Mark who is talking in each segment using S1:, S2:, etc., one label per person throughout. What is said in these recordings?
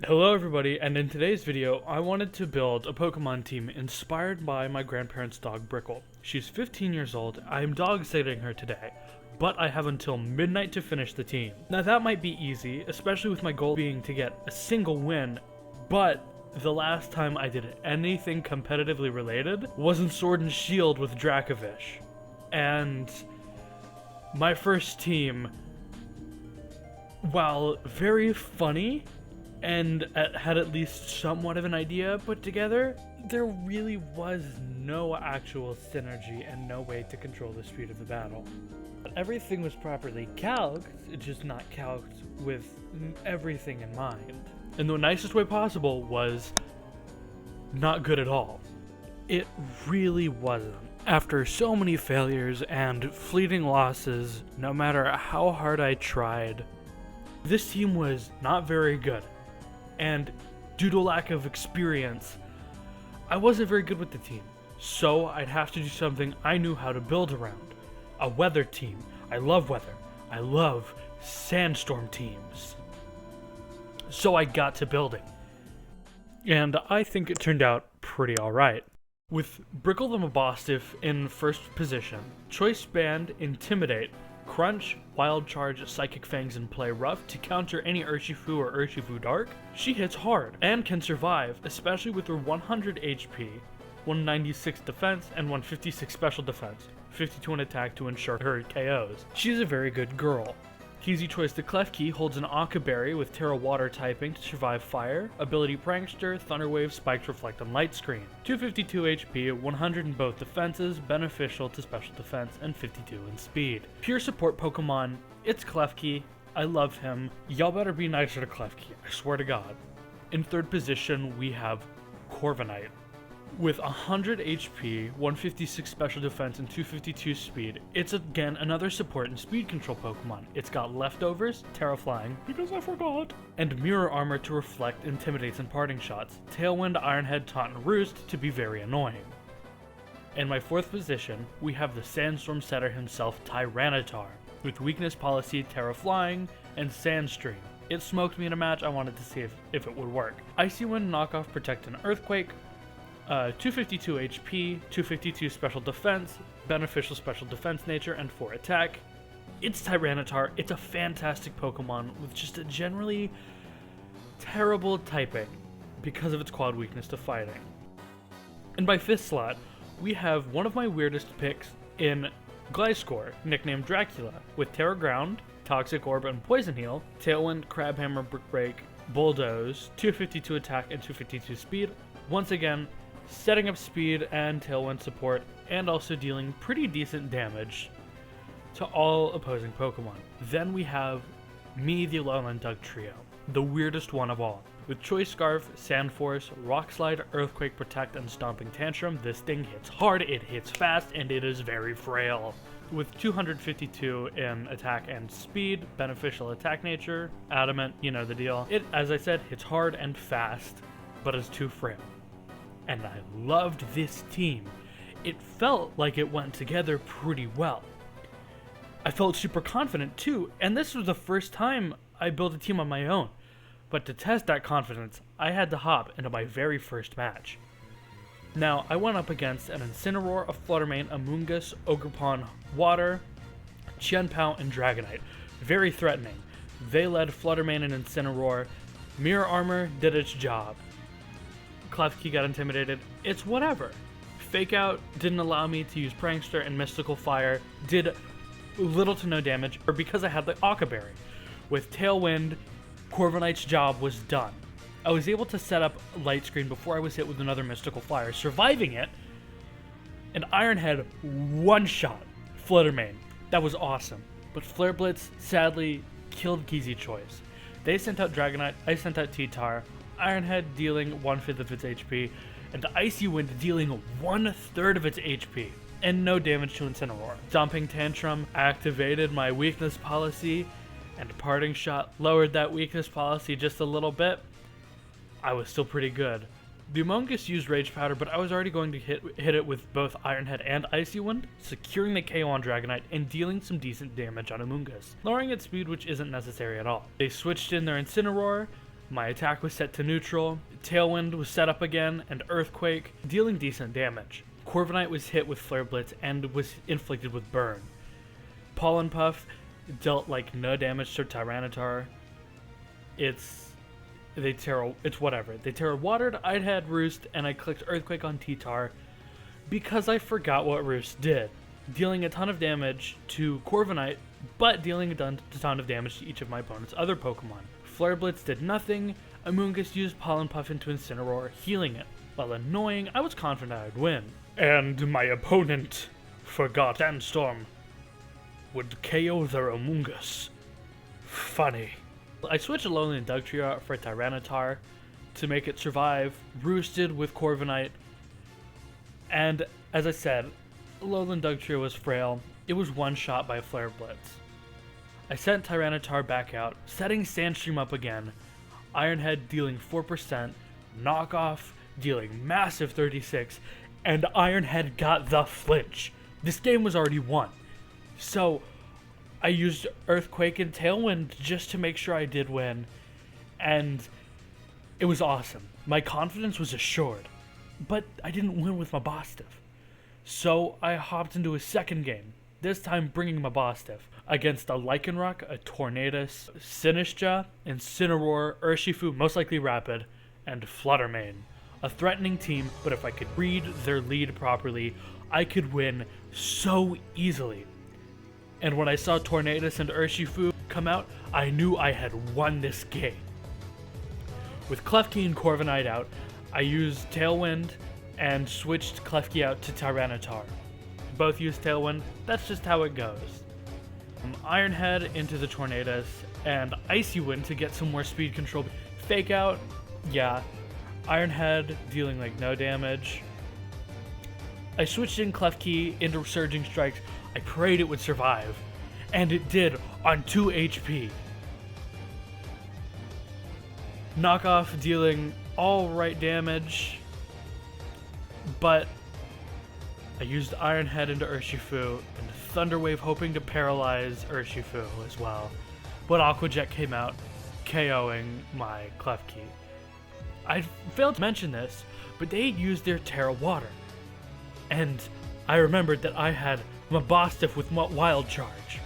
S1: Hello everybody, and in today's video, I wanted to build a Pokemon team inspired by my grandparents' dog Brickle. She's 15 years old, I am dog sitting her today, but I have until midnight to finish the team. Now that might be easy, especially with my goal being to get a single win, but the last time I did anything competitively related was in Sword and Shield with Dracovish. And my first team, while very funny, and had at least somewhat of an idea put together, there really was no actual synergy and no way to control the speed of the battle. But everything was properly calced, just not calced with everything in mind. And the nicest way possible was not good at all. It really wasn't. After so many failures and fleeting losses, no matter how hard I tried, this team was not very good. And due to lack of experience, I wasn't very good with the team. So I'd have to do something I knew how to build around. A weather team. I love weather. I love sandstorm teams. So I got to building. And I think it turned out pretty alright. With Brickle the Mabostiff in first position, Choice Band, Intimidate, Crunch, Wild Charge, Psychic Fangs, and Play Rough to counter any Urshifu or Urshifu Dark, she hits hard and can survive, especially with her 100 HP, 196 defense, and 156 special defense, 52 in attack to ensure her KOs. She's a very good girl. Easy choice to Klefki holds an Aqua Berry with Terra Water typing to survive fire, ability Prankster, Thunder Wave, Spikes Reflect, and Light Screen. 252 HP, 100 in both defenses, beneficial to special defense, and 52 in speed. Pure support Pokemon, it's Klefki. I love him. Y'all better be nicer to Klefki, I swear to God. In third position, we have Corviknight. With 100 HP, 156 special defense, and 252 speed, it's again another support and speed control Pokemon. It's got Leftovers, Terra Flying, because I forgot, and Mirror Armor to reflect, intimidates, and parting shots, Tailwind, Iron Head, Taunt, and Roost to be very annoying. In my fourth position, we have the Sandstorm setter himself, Tyranitar, with Weakness Policy, Terra Flying, and Sandstream. It smoked me in a match. I wanted to see if it would work. Icy Wind, Knockoff, Protect, and Earthquake, 252 HP, 252 special defense, beneficial special defense nature, and 4 attack. It's Tyranitar. It's a fantastic Pokemon with just a generally terrible typing because of its quad weakness to fighting. In my fifth slot, we have one of my weirdest picks in Gliscor, nicknamed Dracula, with Terra Ground, Toxic Orb, and Poison Heal, Tailwind, Crabhammer, Brick Break, Bulldoze, 252 attack, and 252 speed. Once again, setting up speed and Tailwind support, and also dealing pretty decent damage to all opposing Pokemon. Then we have me, the Alolan Doug trio, the weirdest one of all. With Choice Scarf, Sand Force, Rock Slide, Earthquake, Protect, and Stomping Tantrum, this thing hits hard, it hits fast, and it is very frail. With 252 in attack and speed, beneficial attack nature, adamant, you know the deal. It, as I said, hits hard and fast, but is too frail. And I loved this team. It felt like it went together pretty well. I felt super confident too, and this was the first time I built a team on my own. But to test that confidence, I had to hop into my very first match. Now, I went up against an Incineroar, a Fluttermane, a Moongus, Ogerpon, Water, Chien-Pao, and Dragonite. Very threatening. They led Fluttermane and Incineroar. Mirror Armor did its job. Klefki got intimidated. It's whatever. Fake Out didn't allow me to use Prankster, and Mystical Fire did little to no damage, or because I had the Aqua Berry. With Tailwind, Corviknight's job was done. I was able to set up Light Screen before I was hit with another Mystical Fire, surviving it, and Iron Head one-shot Fluttermane. That was awesome. But Flare Blitz sadly killed Easy Choice. They sent out Dragonite, I sent out T-Tar, Iron Head dealing 1/5 of its HP, and Icy Wind dealing 1/3 of its HP, and no damage to Incineroar. Stomping Tantrum activated my weakness policy, and Parting Shot lowered that weakness policy just a little bit. I was still pretty good. The Among Us used Rage Powder, but I was already going to hit it with both Iron Head and Icy Wind, securing the KO on Dragonite and dealing some decent damage on Among Us, lowering its speed, which isn't necessary at all. They switched in their Incineroar, My attack was set to neutral, Tailwind was set up again, and Earthquake, dealing decent damage. Corviknight was hit with Flare Blitz and was inflicted with Burn. Pollen Puff dealt like no damage to Tyranitar. It's whatever. They Terra Watered, I'd had Roost, and I clicked Earthquake on T-Tar because I forgot what Roost did, dealing a ton of damage to Corviknight, but dealing a ton of damage to each of my opponent's other Pokemon. Flare Blitz did nothing. Amoonguss used Pollen Puff into Incineroar, healing it. While annoying, I was confident I'd win. And my opponent forgot Sandstorm would KO their Amoonguss. Funny. I switched Alolan Dugtrio out for Tyranitar to make it survive, roosted with Corviknight, and as I said, Alolan Dugtrio was frail. It was one shot by Flare Blitz. I sent Tyranitar back out, setting Sandstream up again, Ironhead dealing 4%, Knockoff dealing massive 36, and Ironhead got the flinch. This game was already won. So I used Earthquake and Tailwind just to make sure I did win, and it was awesome. My confidence was assured, but I didn't win with my Mabostiff. So I hopped into a second game, this time bringing my Mabostiff against a Lycanroc, a Tornadus, Sinistcha, Incineroar, Urshifu, most likely Rapid, and Fluttermane. A threatening team, but if I could read their lead properly, I could win so easily. And when I saw Tornadus and Urshifu come out, I knew I had won this game. With Klefki and Corviknight out, I used Tailwind and switched Klefki out to Tyranitar. Both used Tailwind, that's just how it goes. Ironhead into the Tornadus, and Icy Wind to get some more speed control. Fake out, yeah. Ironhead dealing like no damage. I switched in Klefki into Surging Strikes. I prayed it would survive, and it did on 2 HP. Knockoff dealing alright damage, but I used Ironhead into Urshifu and Thunderwave hoping to paralyze Urshifu as well, but Aqua Jet came out, KOing my Klefki. I failed to mention this, but they used their Terra Water, and I remembered that I had Mabostiff with Wild Charge.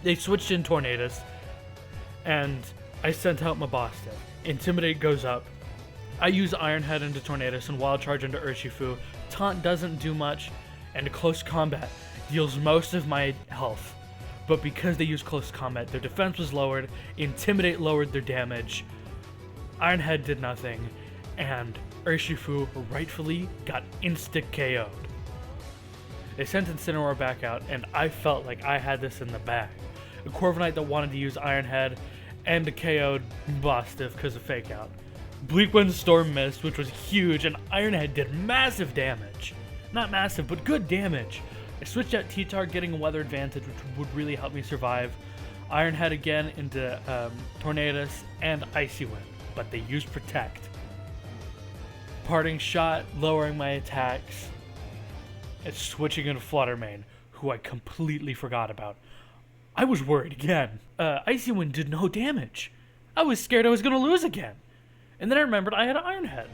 S1: They switched in Tornadus, and I sent out Mabostiff. Intimidate goes up. I use Ironhead into Tornadus and Wild Charge into Urshifu. Taunt doesn't do much, and Close Combat deals most of my health. But because they used Close Combat, their defense was lowered, Intimidate lowered their damage, Ironhead did nothing, and Urshifu rightfully got insta-KO'd. They sent Incineroar back out, and I felt like I had this in the bag. A Corviknight that wanted to use Ironhead, and a KO'd Mabostiff because of Fake Out. Bleak Wind Storm missed, which was huge, and Ironhead did massive damage. Not massive, but good damage. I switched out T-Tar, getting a weather advantage, which would really help me survive. Ironhead again into Tornadus and Icy Wind, but they used Protect. Parting Shot, lowering my attacks, and switching into Fluttermane, who I completely forgot about. I was worried again. Icy Wind did no damage. I was scared I was going to lose again. And then I remembered I had Ironhead.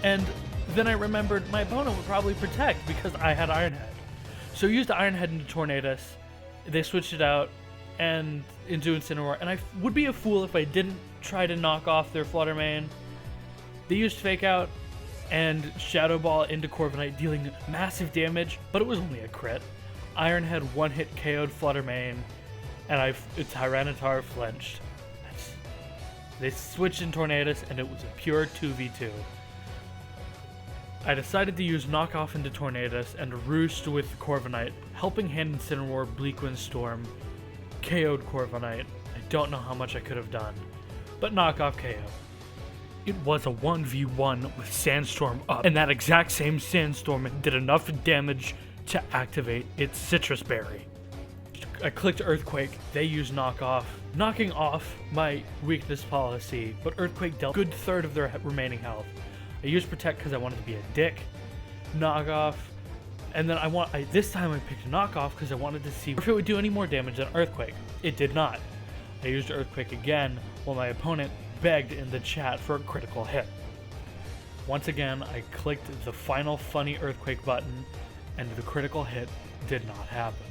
S1: And then I remembered my opponent would probably Protect because I had Ironhead. So I used Ironhead into Tornadus. They switched it out and into Incineroar. And I would be a fool if I didn't try to knock off their Fluttermane. They used Fake Out and Shadow Ball into Corviknight, dealing massive damage, but it was only a crit. Ironhead one-hit KO'd Fluttermane, and Tyranitar flinched. They switched in Tornadus, and it was a pure 2v2. I decided to use Knockoff into Tornadus and Roost with Corviknight, helping hand Incineroar, Bleak Wind Storm, KO'd Corviknight. I don't know how much I could have done, but Knockoff KO. It was a 1v1 with Sandstorm up, and that exact same Sandstorm did enough damage to activate its Citrus Berry. I clicked Earthquake, they used Knockoff, knocking off my weakness policy, but Earthquake dealt a good third of their remaining health. I used Protect because I wanted to be a dick, Knockoff, and then this time I picked Knockoff because I wanted to see if it would do any more damage than Earthquake. It did not. I used Earthquake again, while my opponent begged in the chat for a critical hit. Once again, I clicked the final funny earthquake button, and the critical hit did not happen.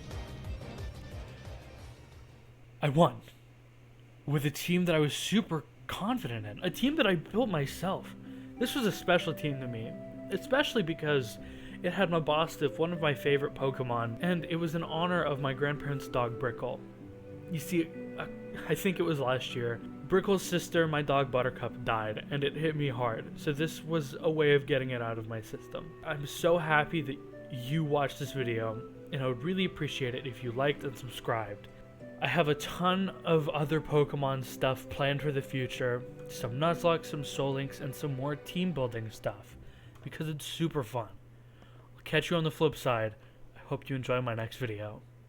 S1: I won, with a team that I was super confident in, a team that I built myself. This was a special team to me, especially because it had my Mastiff, one of my favorite Pokemon, and it was in honor of my grandparents' dog Brickle. You see, I think it was last year, Brickle's sister, my dog Buttercup, died, and it hit me hard, so this was a way of getting it out of my system. I'm so happy that you watched this video, and I would really appreciate it if you liked and subscribed. I have a ton of other Pokemon stuff planned for the future, some Nuzlocke, some Soul Links, and some more team building stuff, because it's super fun. I'll catch you on the flip side. I hope you enjoy my next video.